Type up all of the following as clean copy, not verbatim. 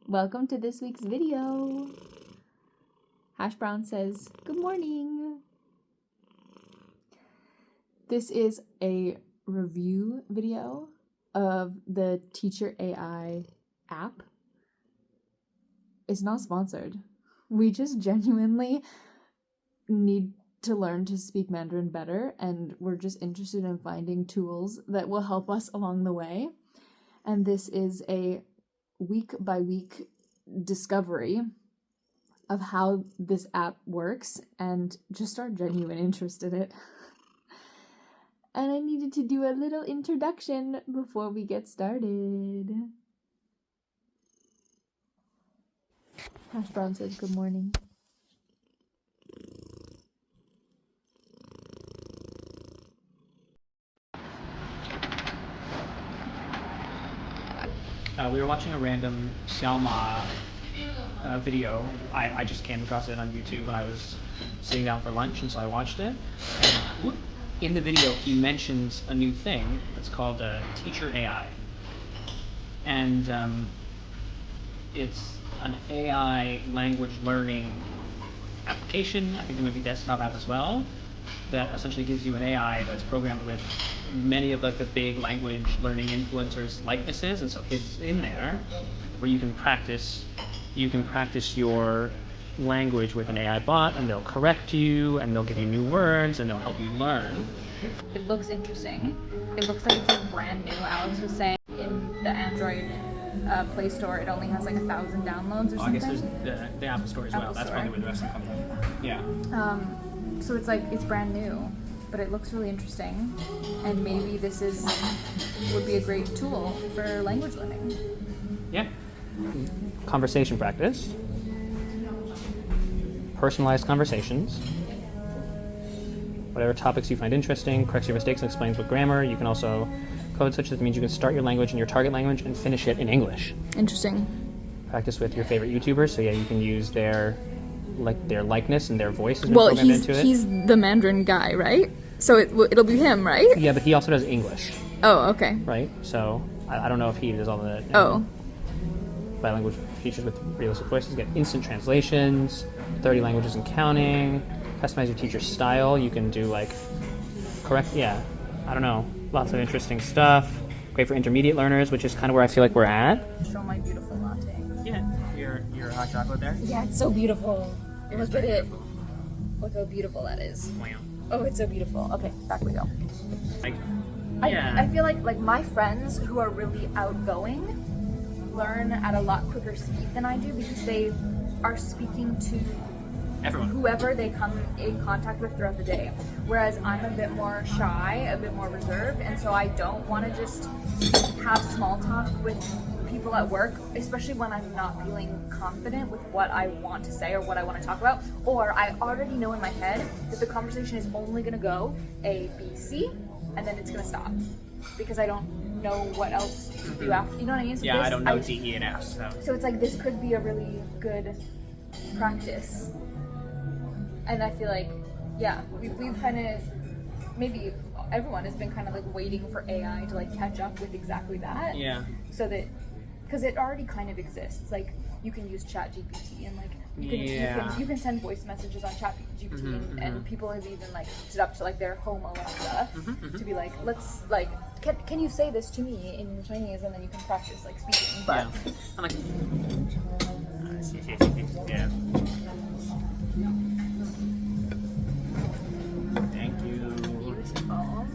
Welcome to this week's video. Hash Brown says, good morning. This is a review video of the Teacher AI app. It's not sponsored. We just genuinely need to learn to speak Mandarin better, and we're just interested in finding tools that will help us along the way. And this is a week by week discovery of how this app works and just our genuine interest in it. And I needed to do a little introduction before we get started. Hash Brown says good morning. We were watching a random Xiaoma video. I just came across it on YouTube when I was sitting down for lunch, and so I watched it. And in the video, he mentions a new thing that's called Teacher AI. And it's an AI language learning application. I think there might be desktop app as well, that essentially gives you an AI that's programmed with many of the big language learning influencers' likenesses, and so it's in there where you can practice your language with an AI bot, and they'll correct you, and they'll give you new words, and they'll help you learn. It looks interesting. It looks like it's like brand new. Alex was saying in the Android Play Store, it only has like 1,000 downloads or something. I guess there's the Apple Store as well. That's probably where the rest of them come from. Yeah. So it's like, it's brand new, but it looks really interesting, and maybe this would be a great tool for language learning. Yeah. Conversation practice. Personalized conversations. Whatever topics you find interesting, corrects your mistakes and explains with grammar. You can also code such that means you can start your language in your target language and finish it in English. Interesting. Practice with your favorite YouTubers, so yeah, you can use their likeness and their voice has been programmed into it. He's the Mandarin guy, right? So it'll be him, right? Yeah, but he also does English. Oh, okay. Right? So I don't know if he does all the bilingual features with realistic voices. Get instant translations, 30 languages and counting, customize your teacher's style. You can do like lots of interesting stuff. Great for intermediate learners, which is kind of where I feel like we're at. Show my beautiful latte. Yeah, your hot chocolate there? Yeah, it's so beautiful. Look at it. Look how beautiful that is. Wow. Oh, it's so beautiful. Okay, back we go. I feel like my friends who are really outgoing learn at a lot quicker speed than I do, because they are speaking to everyone, whoever they come in contact with throughout the day. Whereas I'm a bit more shy, a bit more reserved, and so I don't want to just have small talk with people at work, especially when I'm not feeling confident with what I want to say or what I want to talk about, or I already know in my head that the conversation is only going to go A, B, C, and then it's going to stop, because I don't know what else to do after. You know what I mean? So yeah, I don't know D, E, and F. So it's like, this could be a really good practice. And I feel like, yeah, we've kind of, maybe everyone has been kind of like waiting for AI to like catch up with exactly that. Yeah. So that, because it already kind of exists. Like, you can use ChatGPT, and like you can send voice messages on ChatGPT, and people have even like set up to like their home Alexa to be like, let's like, can you say this to me in Chinese, and then you can practice like speaking. But yeah, I'm like, yeah. Thank you. Beautiful.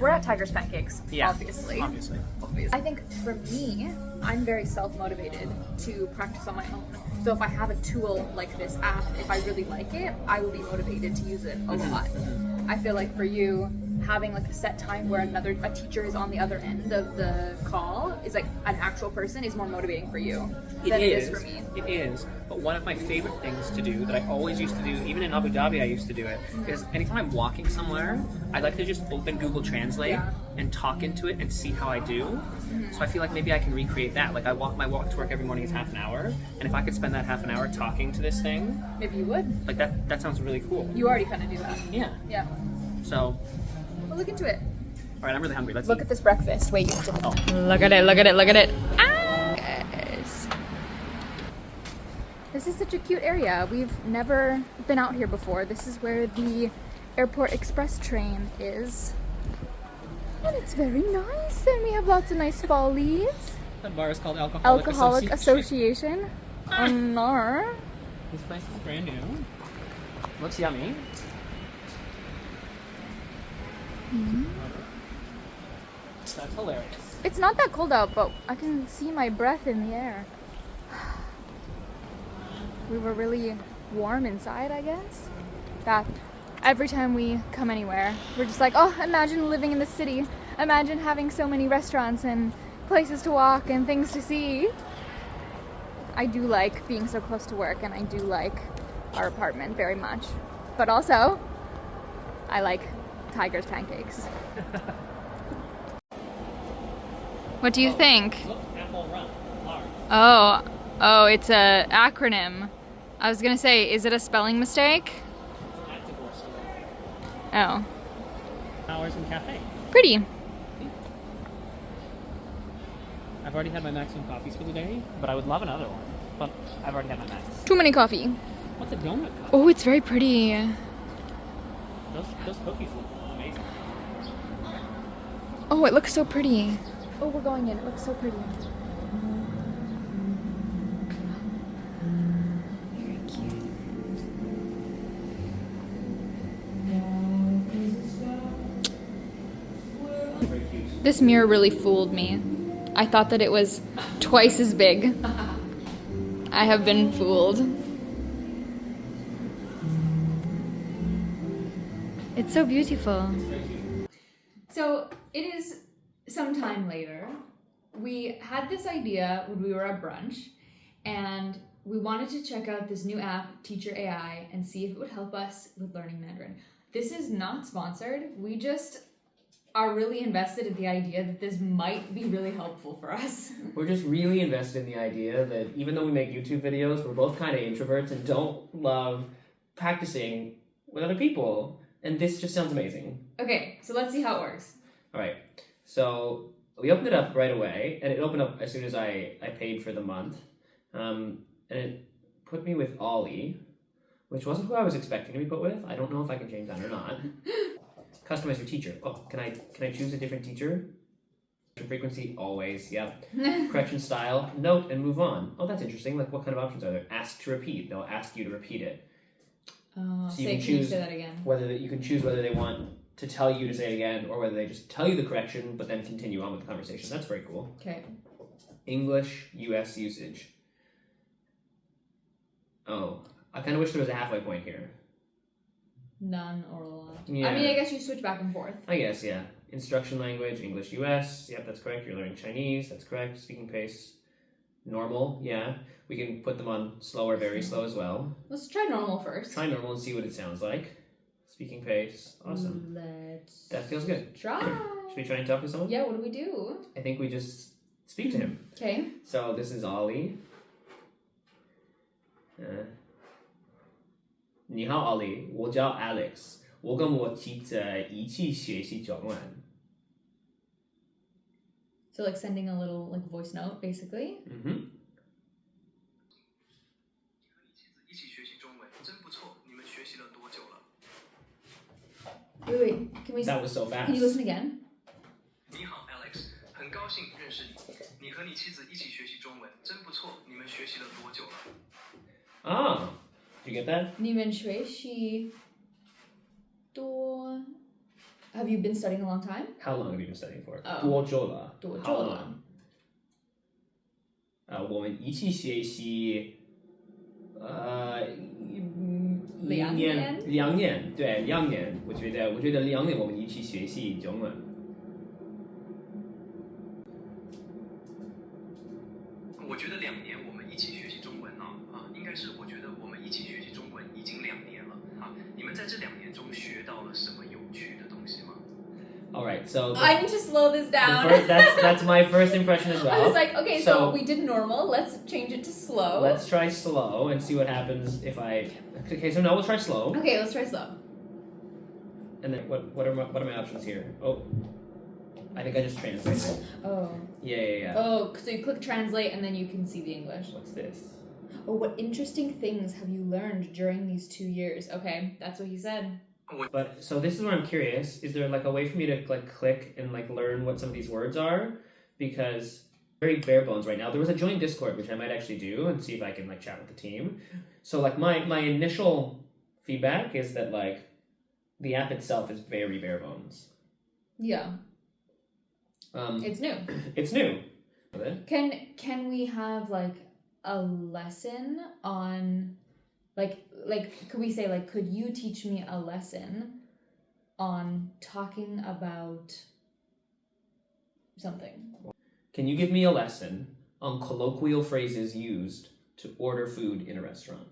We're at Tiger's Pancakes, yeah, obviously. I think for me, I'm very self-motivated to practice on my own. So if I have a tool like this app, if I really like it, I will be motivated to use it a lot. I feel like for you, having like a set time where a teacher is on the other end of the call is like an actual person is more motivating for you than it is for me. It is. But one of my favorite things to do that I always used to do, even in Abu Dhabi I used to do it, is anytime I'm walking somewhere, I like to just open Google Translate and talk into it and see how I do. So I feel like maybe I can recreate that. Like my walk to work every morning is half an hour, and if I could spend that half an hour talking to this thing, maybe you would. Like that sounds really cool. You already kind of do that. Yeah. Yeah. So well, look into it. All right, I'm really hungry. Let's look eat. at this breakfast. Wait. Oh. Look at it. Look at it. Look at it. Ah! Guys. This is such a cute area. We've never been out here before. This is where the airport express train is. And it's very nice. And we have lots of nice fall leaves. That bar is called Alcoholic Association. Oh no. This place is brand new. Looks yummy. That's hilarious. It's not that cold out, but I can see my breath in the air. We were really warm inside, I guess. That every time we come anywhere, we're just like, oh, imagine living in the city. Imagine having so many restaurants and places to walk and things to see. I do like being so close to work, and I do like our apartment very much. But also, I like Tiger's pancakes. What do you think? Look, Apple Run. Large. Oh, it's a acronym. I was gonna say, is it a spelling mistake? Oh. Hours and cafe. Pretty. I've already had my maximum coffees for the day, but I would love another one. But I've already had my max. Too many coffee. What's a donut cup? Oh, it's very pretty. Those cookies look amazing. Oh, it looks so pretty. Oh, we're going in. It looks so pretty. Very cute. Very cute. This mirror really fooled me. I thought that it was twice as big. I have been fooled. It's so beautiful. So it is some time later. We had this idea when we were at brunch, and we wanted to check out this new app, Teacher AI, and see if it would help us with learning Mandarin. This is not sponsored. We just are really invested in the idea that this might be really helpful for us. We're just really invested in the idea that even though we make YouTube videos, we're both kind of introverts and don't love practicing with other people. And this just sounds amazing. Okay, so let's see how it works. All right. So we opened it up right away, and it opened up as soon as I paid for the month. And it put me with Ollie, which wasn't who I was expecting to be put with. I don't know if I can change that or not. Customize your teacher. Oh, can I choose a different teacher? Frequency, always, yep. Correction style, note, and move on. Oh, that's interesting. Like, what kind of options are there? Ask to repeat. They'll ask you to repeat it. So you can choose, say that again? You can choose whether they want to tell you to say it again, or whether they just tell you the correction, but then continue on with the conversation. That's very cool. Okay. English, US usage. Oh, I kind of wish there was a halfway point here. None or a lot. Yeah. I mean, I guess you switch back and forth. I guess, yeah. Instruction language, English US. Yep, that's correct. You're learning Chinese. That's correct. Speaking pace, normal. Yeah. We can put them on slow or very slow as well. Let's try normal first. Try normal and see what it sounds like. Speaking pace. Awesome. Let's That feels good. try. Should we try and talk to someone? Yeah, what do we do? I think we just speak to him. Okay. So this is Ollie. 你好 Ollie，我叫 Alex，我跟我妻子一起学习中文。 So like sending a little like voice note, basically. Mm-hmm. 一起学习中文真不错，你们学习了多久了？ Wait, can we? That was so fast. Can you listen again? 你好 ，Alex，很高兴认识你。你和你妻子一起学习中文真不错，你们学习了多久了？ Ah, did you get that? 你们学习多 Have you been studying a long time? How long have you been studying for? Oh. 多久了？多久 How 了？ long? 我们一起学习，两年。2年，对，2年。我觉得2年我们一起学习中文。我觉得2年我们一起学习中文应该是我觉得我们一起学习中文已经2年了你们在这2年中学到了什么有趣的东西吗？ All right, so I need to slow this down. that's my first impression as well. I was like, okay, so we did normal. Let's change it to slow. Let's try slow and see what happens if I. Okay, so now we'll try slow. Okay, let's try slow. And then what are my options here? Oh, I think I just translated. Oh. Yeah. Oh, so you click translate and then you can see the English. What's this? Oh, what interesting things have you learned during these 2 years? Okay, that's what he said. But so this is where I'm curious. Is there like a way for me to like click and like learn what some of these words are? Because very bare bones right now. There was a join Discord, which I might actually do and see if I can like chat with the team. So like my initial feedback is that like the app itself is very bare bones. Yeah. It's new. It's new. Can we have like a lesson on like could we say like could you teach me a lesson on talking about something? Can you give me a lesson on colloquial phrases used to order food in a restaurant?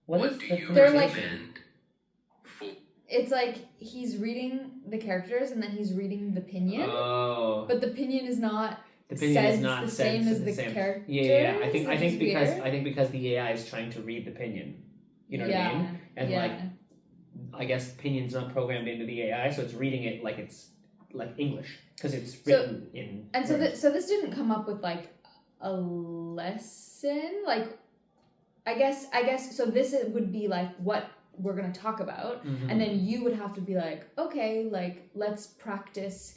What is the They're like- pronunciation? It's like he's reading the characters and then he's reading the pinyin, Oh, but the pinyin is not the pinyin said is not the said same as the the same. characters. Yeah. I which think is because weird. the AI is trying to read the pinyin. You know what yeah, I mean? And yeah. like, I guess pinyin's not programmed into the AI, so it's reading it like it's like English because it's written in. And so words. so this didn't come up with like a lesson, like I guess so this would be like what we're gonna talk about, Mhm. and then you would have to be like, okay, like let's practice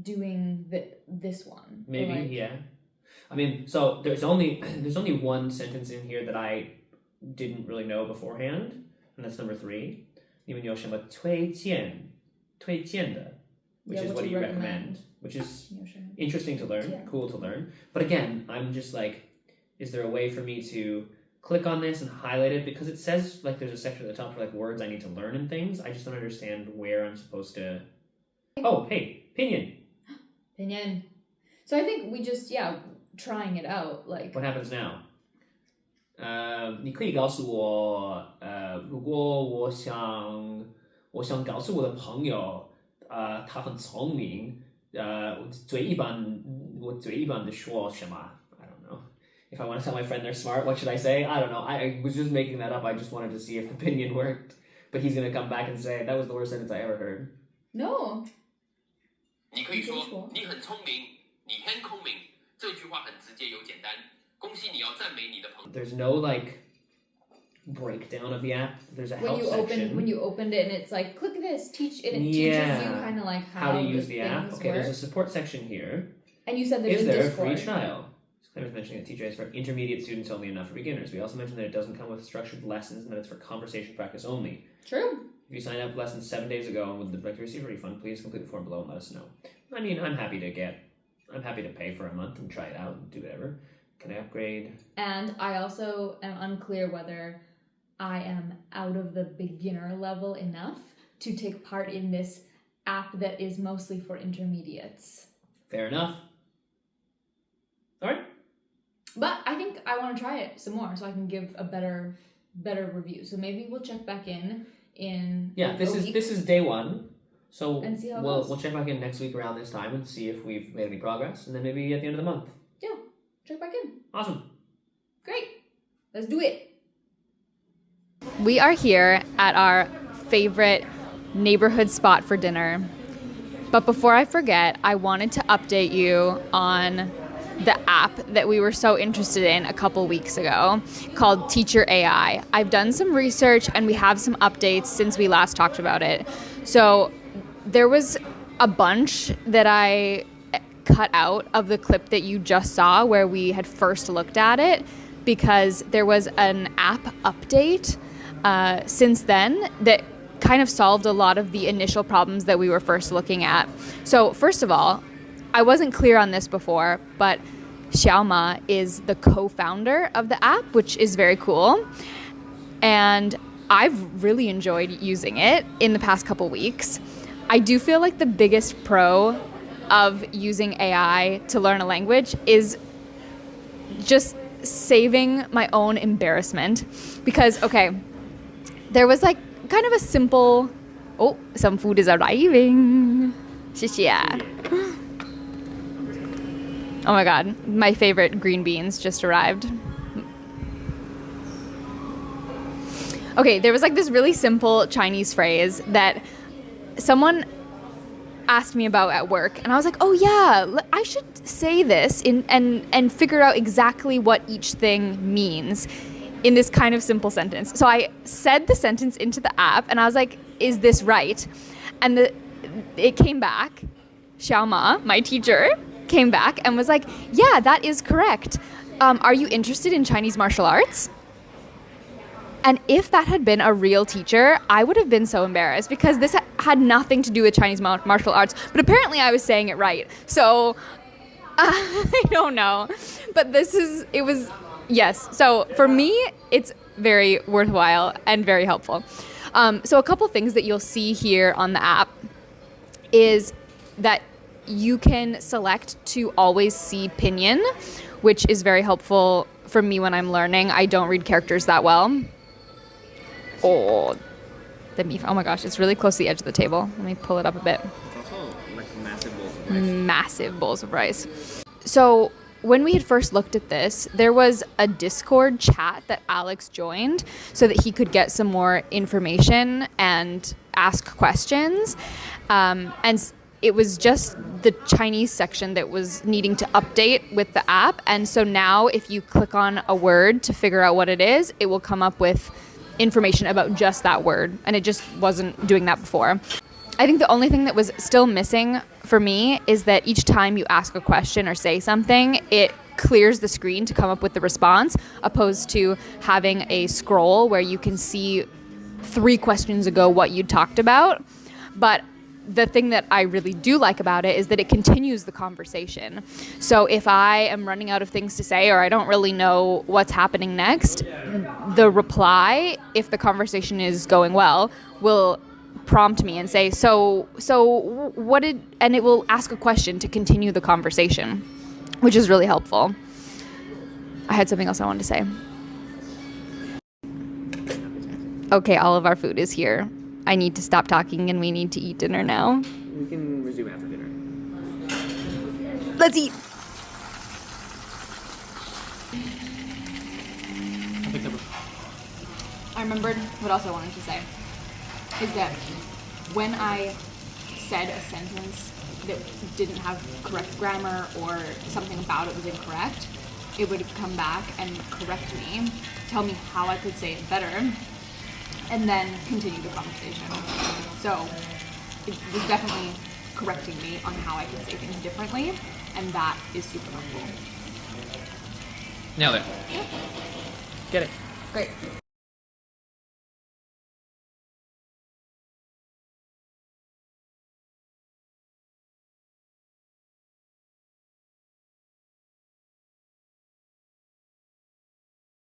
doing this one. Or, Maybe, like, yeah. I mean, so there's only one sentence in here that I didn't really know beforehand, and that's number 3. 你们有什么推荐的, which Yeah, is what what do do you you recommend, which is 有什么 interesting to learn, Yeah. cool to learn. But again, I'm just like, is there a way for me to click on this and highlight it? Because it says like there's a section at the top for like words I need to learn and things. I just don't understand where I'm supposed to. Oh, hey, pinyin. Pinyin. So I think we just trying it out, like What happens now? 你可以告诉我，如果我想告诉我的朋友，他很聪明，我最一般的说什么？ I don't know. If I want to tell my friend they're smart, what should I say? I don't know. I was just making that up. I just wanted to see if the opinion worked. But he's gonna come back and say that was the worst sentence I ever heard. no. 你可以说你可以说你很聪明，你很聪明。这句话很直接又简单。恭喜你要赞美你的朋友。 There's no like breakdown of the app. There's a help section. When you opened it and it's like click this, teach it, and it teaches you Yeah. kind of like How to use the app. things Okay, there's a work. support section here. And you said there's Is a there a Discord. free trial? Claire was mentioning that teacher is for intermediate students only and not for beginners. We also mentioned that it doesn't come with structured lessons and that it's for conversation practice only. True. If you signed up for lessons 7 days ago and would like to receive a refund, please complete the form below and let us know. I mean, I'm happy to pay for a month and try it out and do whatever. Can I upgrade? And I also am unclear whether I am out of the beginner level enough to take part in this app that is mostly for intermediates. Fair enough. All right. But I think I want to try it some more so I can give a better review. So maybe we'll check back in Yeah, a this week. is day 1. So And see how it we'll goes. check back in next week around this time and see if we've made any progress, and then maybe at the end of the month. Check back in. Awesome. Great. Let's do it. We are here at our favorite neighborhood spot for dinner. But before I forget, I wanted to update you on the app that we were so interested in a couple weeks ago called Teacher AI. I've done some research and we have some updates since we last talked about it. So there was a bunch that I cut out of the clip that you just saw where we had first looked at it because there was an app update since then that kind of solved a lot of the initial problems that we were first looking at. So first of all, I wasn't clear on this before, but Xiaoma is the co-founder of the app, which is very cool. And I've really enjoyed using it in the past couple weeks. I do feel like the biggest pro of using AI to learn a language is just saving my own embarrassment. Because, okay, there was like kind of a simple, oh, some food is arriving. 谢谢. Oh my god, my favorite green beans just arrived. Okay, there was like this really simple Chinese phrase that someone asked me about at work, and I was like, oh yeah, I should say this and figure out exactly what each thing means in this kind of simple sentence. So I said the sentence into the app, and I was like, is this right? And it came back. Xiaoma, my teacher, came back and was like, yeah, that is correct. Are you interested in Chinese martial arts? And if that had been a real teacher, I would have been so embarrassed because this had nothing to do with Chinese martial arts. But apparently I was saying it right. So I don't know. But yes. So for me, it's very worthwhile and very helpful. So a couple things that you'll see here on the app is that you can select to always see pinyin, which is very helpful for me when I'm learning. I don't read characters that well. Oh, the beef. Oh my gosh, it's really close to the edge of the table. Let me pull it up a bit. It's also like massive bowls of rice. Massive bowls of rice. So when we had first looked at this, there was a Discord chat that Alex joined so that he could get some more information and ask questions. And it was just the Chinese section that was needing to update with the app. And so now if you click on a word to figure out what it is, it will come up with information about just that word, and it just wasn't doing that before. I think the only thing that was still missing for me is that each time you ask a question or say something, it clears the screen to come up with the response, opposed to having a scroll where you can see 3 questions ago what you talked about. But the thing that I really do like about it is that it continues the conversation. So if I am running out of things to say or I don't really know what's happening next, the reply, if the conversation is going well, will prompt me and say, so what did, and it will ask a question to continue the conversation, which is really helpful. I had something else I wanted to say. Okay, all of our food is here. I need to stop talking and we need to eat dinner now. We can resume after dinner. Let's eat. I remembered what else I wanted to say is that when I said a sentence that didn't have correct grammar or something about it was incorrect, it would come back and correct me, tell me how I could say it better, and then continue the conversation. So it was definitely correcting me on how I could say things differently, and that is super helpful. Nailed it. Get it. Great.